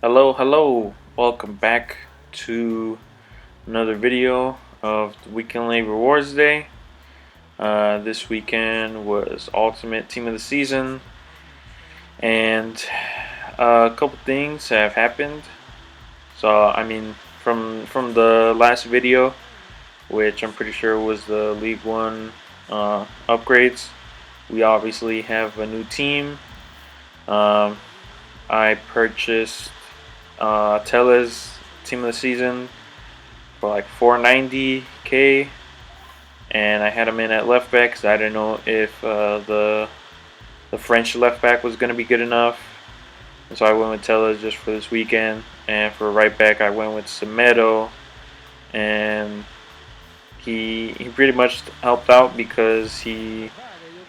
Hello, welcome back to another video of the Weekend League Rewards Day. This weekend was Ultimate Team of the Season, and a couple things have happened. So, from the last video, which I'm pretty sure was the League One upgrades, we obviously have a new team. I purchased Teles Team of the Season for like 490k, and I had him in at left back because I didn't know if the French left back was gonna be good enough, and so I went with Teles just for this weekend. And for right back, I went with Semedo, and he pretty much helped out because he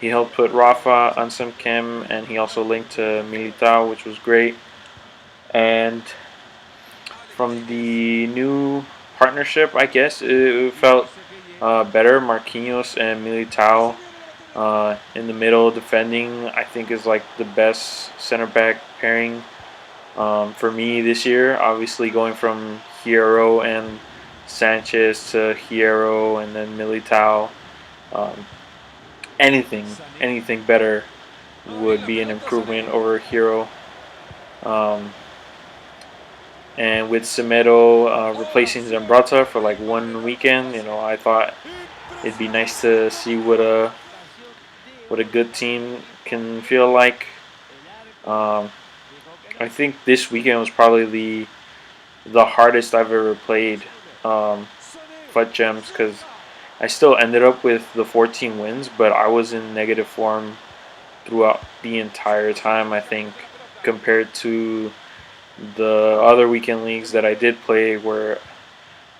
helped put Rafa on some chem, and he also linked to Militao, which was great. And from the new partnership, I guess it felt better. Marquinhos and Militao in the middle defending, I think, is like the best center back pairing for me this year. Obviously, going from Hierro and Sanchez to Hierro and then Militao. Um, anything better would be an improvement over Hierro. Um, and with Semedo replacing Zambrata for like one weekend, I thought it'd be nice to see what a good team can feel like. Um, I think this weekend was probably the hardest I've ever played FUT Gems because I still ended up with the 14 wins, but I was in negative form throughout the entire time, I think, compared to the other weekend leagues that I did play where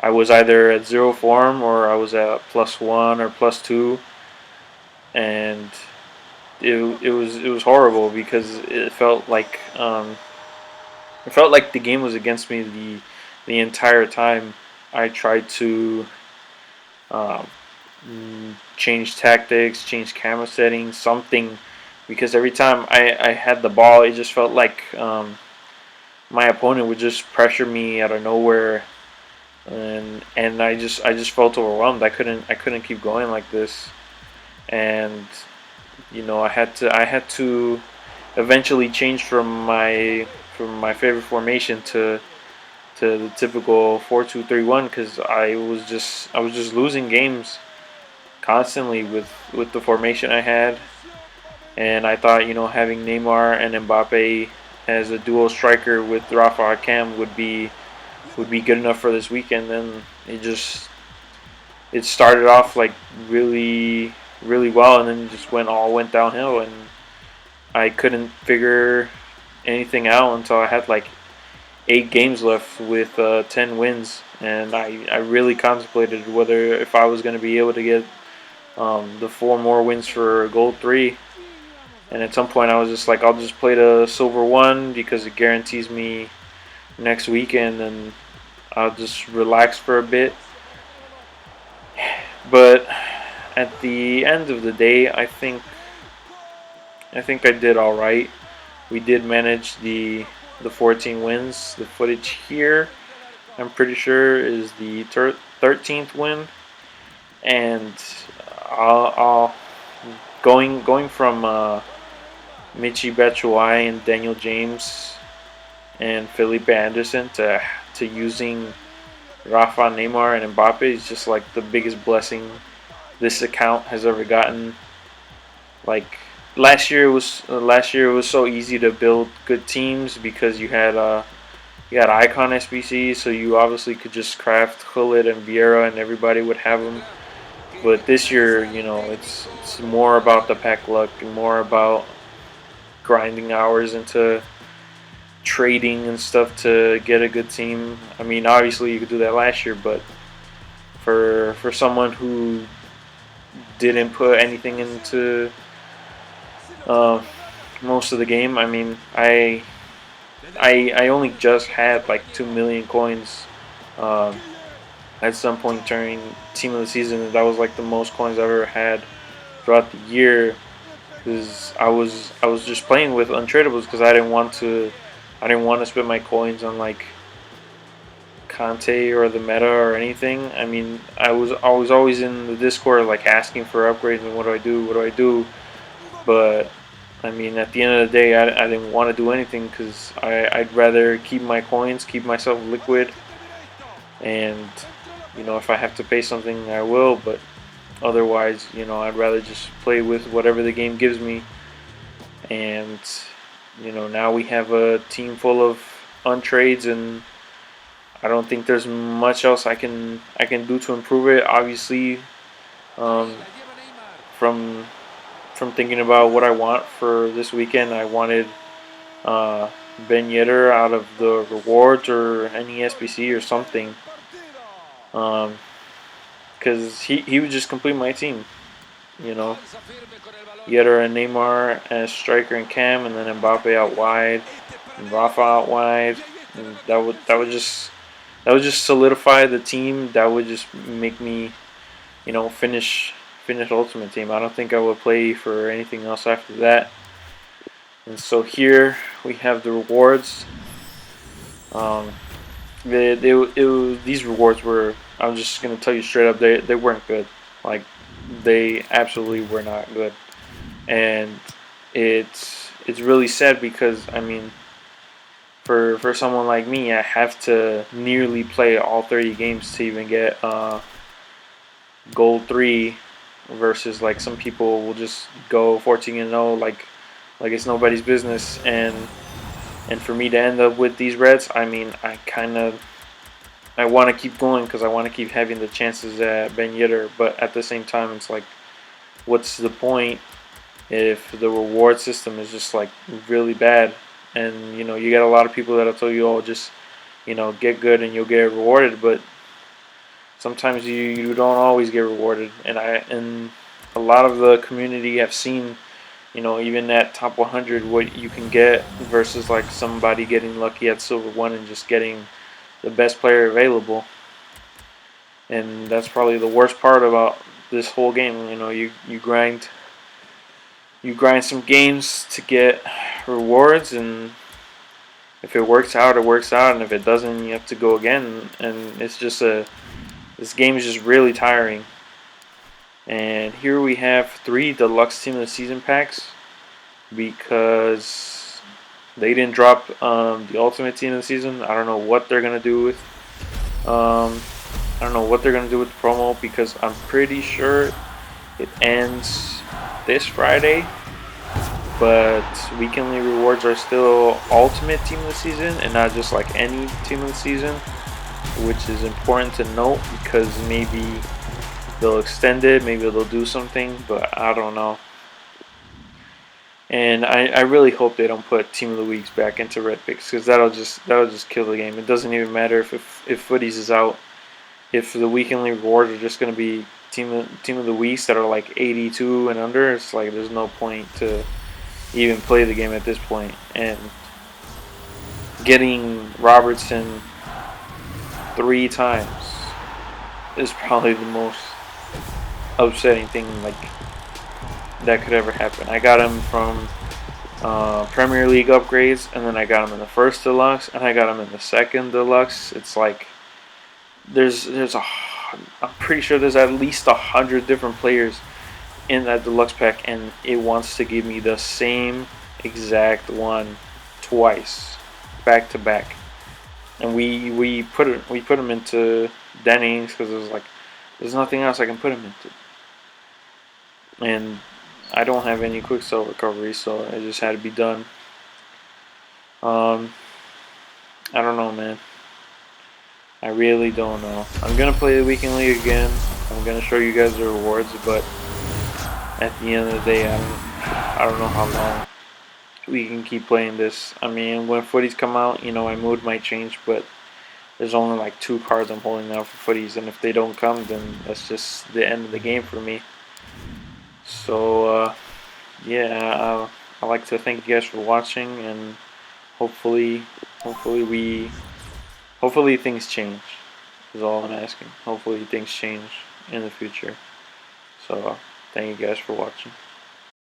I was either at zero form or I was at +1 or +2, and it was horrible because it felt like the game was against me the entire time. I tried to um, change tactics, change camera settings, something, because every time I had the ball, it just felt like my opponent would just pressure me out of nowhere, and I just felt overwhelmed. I couldn't keep going like this, and I had to eventually change from my favorite formation to the typical 4-2-3-1 because I was just losing games constantly with the formation I had, and I thought having Neymar and Mbappe as a dual striker with Rafa Hakam would be good enough for this weekend. Then it started off like really well, and then just went downhill, and I couldn't figure anything out until I had like 8 games left with 10 wins, and I really contemplated whether if I was going to be able to get the 4 more wins for Gold 3. And at some point, I was just like, I'll just play the Silver 1 because it guarantees me next weekend, and I'll just relax for a bit. But at the end of the day, I think I did all right. We did manage the 14 wins. The footage here, I'm pretty sure, is the 13th win, and I'll going from Michy Batshuayi and Daniel James and Felipe Anderson to using Rafa, Neymar, and Mbappe is just like the biggest blessing this account has ever gotten. Like last year it was so easy to build good teams because you had Icon SBC, so you obviously could just craft Hullet and Vieira, and everybody would have them. But this year, it's more about the pack luck and more about grinding hours into trading and stuff to get a good team. I mean, obviously you could do that last year, but for someone who didn't put anything into uh, most of the game, I mean, I only just had like 2 million coins um, at some point during Team of the Season, and that was like the most coins I've ever had throughout the year. Because I was just playing with untradables because I didn't want to spend my coins on like Conte or the meta or anything. I mean, I was always in the Discord like asking for upgrades and what do I do? What do I do? But I mean, at the end of the day, I didn't want to do anything because I'd rather keep my coins, keep myself liquid, and if I have to pay something, I will. But otherwise, I'd rather just play with whatever the game gives me. And now we have a team full of untrades, and I don't think there's much else I can do to improve it. Obviously, um, from from thinking about what I want for this weekend, I wanted uh, Ben Yedder out of the rewards or any SBC or something, because he would just complete my team. You know, Yedder and Neymar as striker and Cam, and then Mbappe out wide, and Rafa out wide. And that would just solidify the team. That would just make me, finish Ultimate Team. I don't think I would play for anything else after that. And so here we have the rewards. Um, these rewards were. I'm just gonna tell you straight up. They weren't good. Like they absolutely were not good. And it's really sad because I mean, for someone like me, I have to nearly play all 30 games to even get gold 3 versus like some people will just go 14-0 like it's nobody's business. And for me to end up with these reds, I mean, I want to keep going because I want to keep having the chances at Ben Yedder, but at the same time it's like, what's the point if the reward system is just like really bad? And you get a lot of people that'll tell you, oh, just get good and you'll get rewarded, but sometimes you don't always get rewarded. And a lot of the community have seen, even at top 100, what you can get versus like somebody getting lucky at silver 1 and just getting the best player available. And that's probably the worst part about this whole game. You grind some games to get rewards, and if it works out, it works out, and if it doesn't, you have to go again. And it's just this game is just really tiring. And here we have 3 deluxe team of the season packs because they didn't drop the ultimate team of the season. I don't know what they're gonna do with the promo, because I'm pretty sure it ends this Friday. But weekly rewards are still ultimate team of the season and not just like any team of the season, which is important to note because maybe they'll extend it, maybe they'll do something, but I don't know. And I really hope they don't put Team of the Weeks back into red picks, because that'll just kill the game. It doesn't even matter if Footies is out. If the weekly rewards are just going to be team of the Weeks that are like 82 and under, it's like there's no point to even play the game at this point. And getting Robertson 3 times is probably the most upsetting thing like that could ever happen. I got him from Premier League upgrades, and then I got him in the first deluxe, and I got him in the second deluxe. It's like I'm pretty sure there's at least 100 different players in that deluxe pack, and it wants to give me the same exact one twice, back to back. And we put him into Dennings because it was like there's nothing else I can put him into. And I don't have any quick sell recovery, so it just had to be done. I don't know, man. I really don't know. I'm gonna play the weekend league again. I'm gonna show you guys the rewards, but at the end of the day, I don't know how long we can keep playing this. I mean, when footies come out, my mood might change, but there's only like 2 cards I'm holding out for footies, and if they don't come, then that's just the end of the game for me. So, yeah, I'd like to thank you guys for watching, and hopefully things change is all I'm asking. Hopefully things change in the future. So, thank you guys for watching.